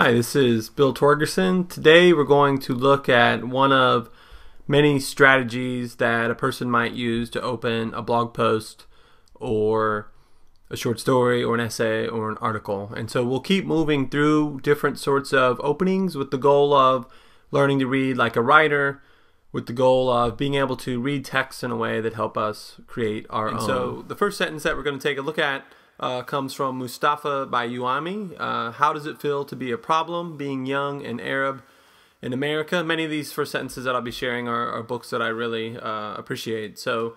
Hi, this is Bill Torgerson. Today we're going to look at one of many strategies that a person might use to open a blog post or a short story or an essay or an article. And so we'll keep moving through different sorts of openings with the goal of learning to read like a writer, with the goal of being able to read text in a way that help us create our own. So the first sentence that we're going to take a look at comes from Mustafa by Uami. How does it feel to be a problem being young and Arab in America? Many of these first sentences that I'll be sharing are books that I really appreciate. So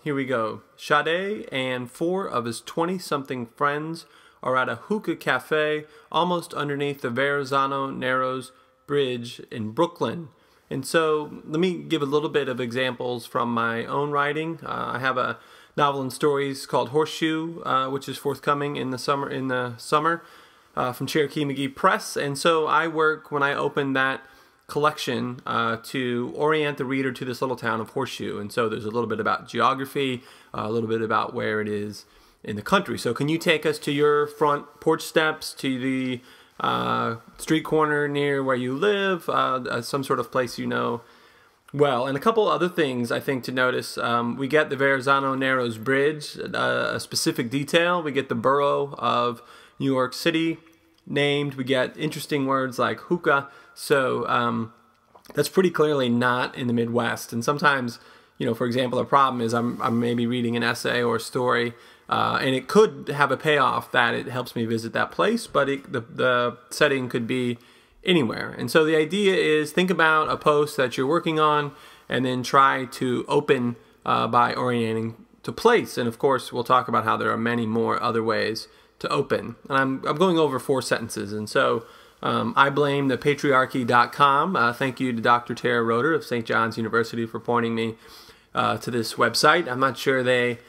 here we go. Sade and 4 of his 20-something friends are at a hookah cafe almost underneath the Verrazano Narrows Bridge in Brooklyn. And so let me give a little bit of examples from my own writing. I have a novel and stories called Horseshoe, which is forthcoming in the summer from Cherokee McGee Press. And so I work, when I open that collection, to orient the reader to this little town of Horseshoe. And so there's a little bit about geography, a little bit about where it is in the country. So can you take us to your front porch steps, to the street corner near where you live, some sort of place you know well? And a couple other things I think to notice. We get the Verrazano Narrows Bridge, a specific detail. We get the borough of New York City named. We get interesting words like hookah. So that's pretty clearly not in the Midwest. And sometimes, you know, for example, a problem is I'm maybe reading an essay or a story, and it could have a payoff that it helps me visit that place, but the setting could be anywhere. And so the idea is, think about a post that you're working on and then try to open by orienting to place. And of course, we'll talk about how there are many more other ways to open. And I'm going over 4 sentences. And so I blame the patriarchy.com. Thank you to Dr. Tara Roeder of St. John's University for pointing me to this website. I'm not sure they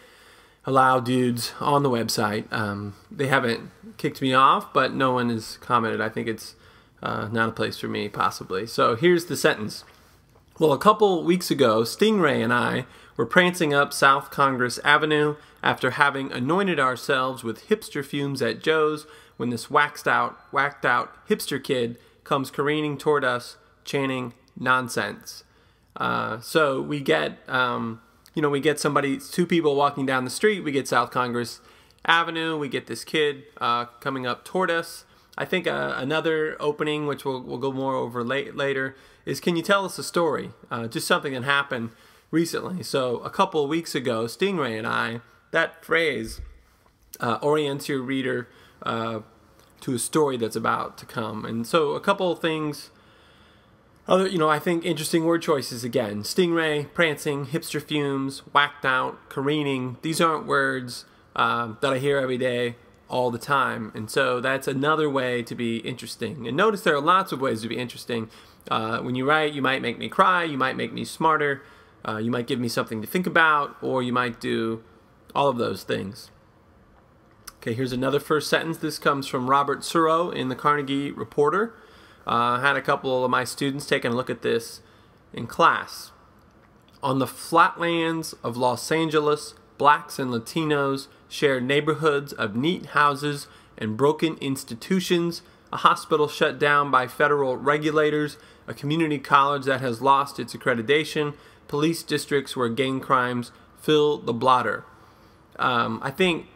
allow dudes on the website. They haven't kicked me off, but no one has commented. I think it's not a place for me, possibly. So here's the sentence. Well, a couple weeks ago, Stingray and I were prancing up South Congress Avenue after having anointed ourselves with hipster fumes at Joe's when this whacked out hipster kid comes careening toward us, chanting nonsense. So we get, we get 2 people walking down the street. We get South Congress Avenue. We get this kid coming up toward us. I think another opening, which we'll go more over later, is, can you tell us a story? Just something that happened recently. So a couple of weeks ago, Stingray and I, that phrase orients your reader to a story that's about to come. And so a couple of things, I think interesting word choices again. Stingray, prancing, hipster fumes, whacked out, careening. These aren't words that I hear every day all the time. And so that's another way to be interesting. And notice there are lots of ways to be interesting. When you write, you might make me cry, you might make me smarter, you might give me something to think about, or you might do all of those things. Okay, here's another first sentence. This comes from Robert Suro in the Carnegie Reporter. I had a couple of my students taking a look at this in class. On the flatlands of Los Angeles, blacks and Latinos share neighborhoods of neat houses and broken institutions, a hospital shut down by federal regulators, a community college that has lost its accreditation, police districts where gang crimes fill the blotter. I think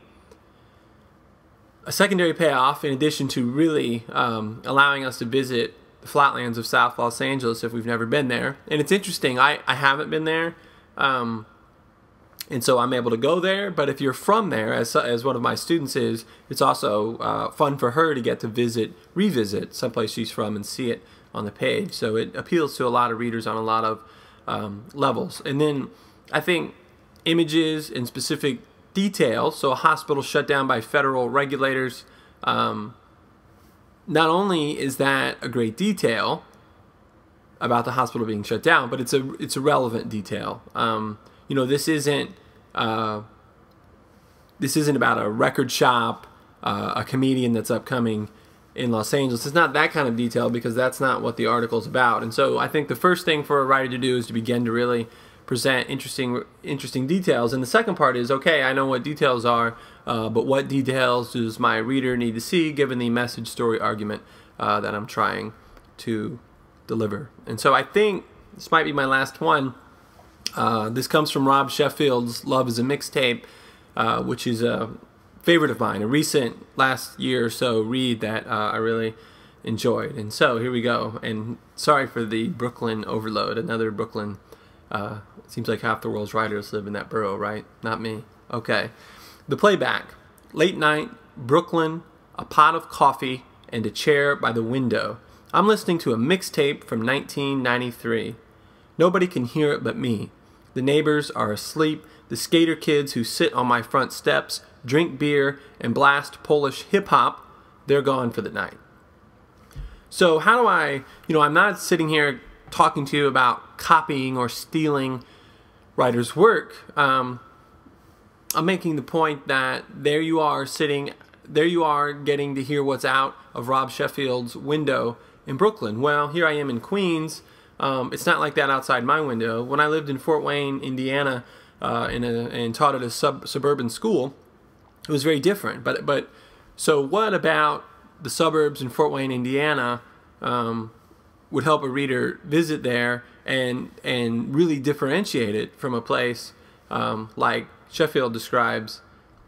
a secondary payoff, in addition to really allowing us to visit the flatlands of South Los Angeles if we've never been there. And it's interesting, I haven't been there, and so I'm able to go there. But if you're from there, as one of my students is, it's also fun for her to get to revisit someplace she's from and see it on the page. So it appeals to a lot of readers on a lot of levels. And then I think images and specific details, so a hospital shut down by federal regulators, not only is that a great detail about the hospital being shut down, but it's a relevant detail. This isn't about a record shop, a comedian that's upcoming in Los Angeles. It's not that kind of detail, because that's not what the article's about. And so I think the first thing for a writer to do is to begin to really present interesting details. And the second part is, okay, I know what details are, but what details does my reader need to see given the message story argument that I'm trying to deliver. And so I think this might be my last one. This comes from Rob Sheffield's Love is a Mixtape, which is a favorite of mine, a recent last year or so read that I really enjoyed. And so here we go. And sorry for the Brooklyn overload. Another Brooklyn. It seems like half the world's writers live in that borough, right? Not me. Okay. The playback. Late night, Brooklyn, a pot of coffee, and a chair by the window. I'm listening to a mixtape from 1993. Nobody can hear it but me. The neighbors are asleep. The skater kids who sit on my front steps, drink beer, and blast Polish hip-hop, they're gone for the night. So how do I, I'm not sitting here talking to you about copying or stealing writers' work. I'm making the point that there you are getting to hear what's out of Rob Sheffield's window in Brooklyn. Well, here I am in Queens. It's not like that outside my window. When I lived in Fort Wayne, Indiana, and taught at a suburban school, it was very different. But so what about the suburbs in Fort Wayne, Indiana, would help a reader visit there and really differentiate it from a place like Sheffield describes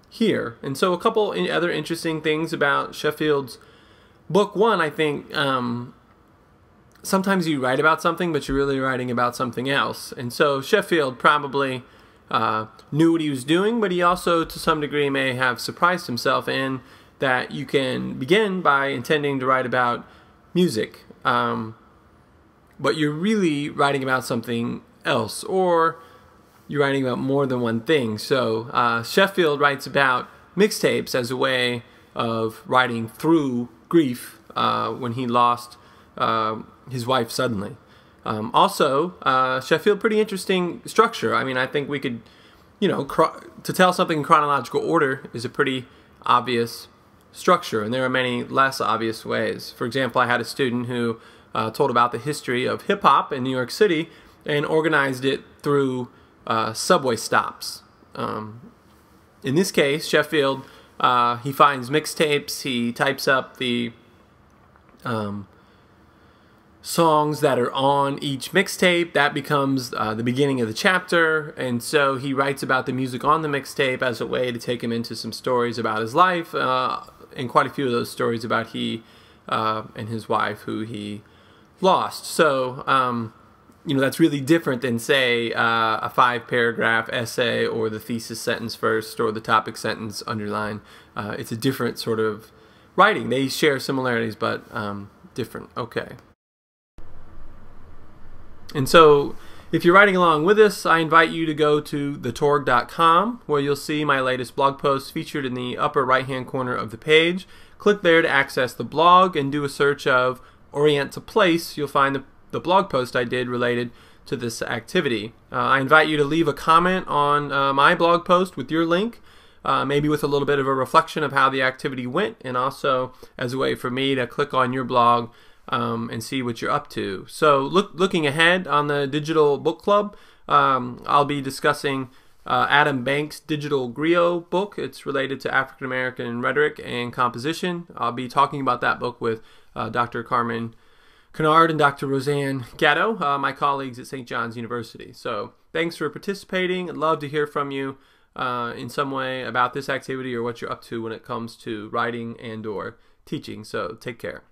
here? And so a couple other interesting things about Sheffield's book. One, I think sometimes you write about something, but you're really writing about something else. And so Sheffield probably knew what he was doing, but he also, to some degree, may have surprised himself in that you can begin by intending to write about music, but you're really writing about something else, or you're writing about more than one thing. So Sheffield writes about mixtapes as a way of writing through grief when he lost his wife suddenly. Also, Sheffield, pretty interesting structure. I mean, I think we could, to tell something in chronological order is a pretty obvious structure, and there are many less obvious ways. For example, I had a student who told about the history of hip-hop in New York City and organized it through subway stops. In this case, Sheffield, he finds mixtapes, he types up the songs that are on each mixtape. That becomes the beginning of the chapter, and so he writes about the music on the mixtape as a way to take him into some stories about his life, and quite a few of those stories about he and his wife who he lost. So that's really different than, say, a 5-paragraph essay or the thesis sentence first or the topic sentence underline. It's a different sort of writing. They share similarities, but different. Okay. And so if you're writing along with us, I invite you to go to thetorg.com, where you'll see my latest blog post featured in the upper right-hand corner of the page. Click there to access the blog and do a search of Orient to Place. You'll find the blog post I did related to this activity. I invite you to leave a comment on my blog post with your link, maybe with a little bit of a reflection of how the activity went, and also as a way for me to click on your blog and see what you're up to. So looking ahead on the Digital Book Club, I'll be discussing Adam Banks' Digital Griot book. It's related to African American rhetoric and composition. I'll be talking about that book with Dr. Carmen Kennard and Dr. Roseanne Gatto, my colleagues at St. John's University. So thanks for participating. I'd love to hear from you in some way about this activity or what you're up to when it comes to writing and or teaching. So take care.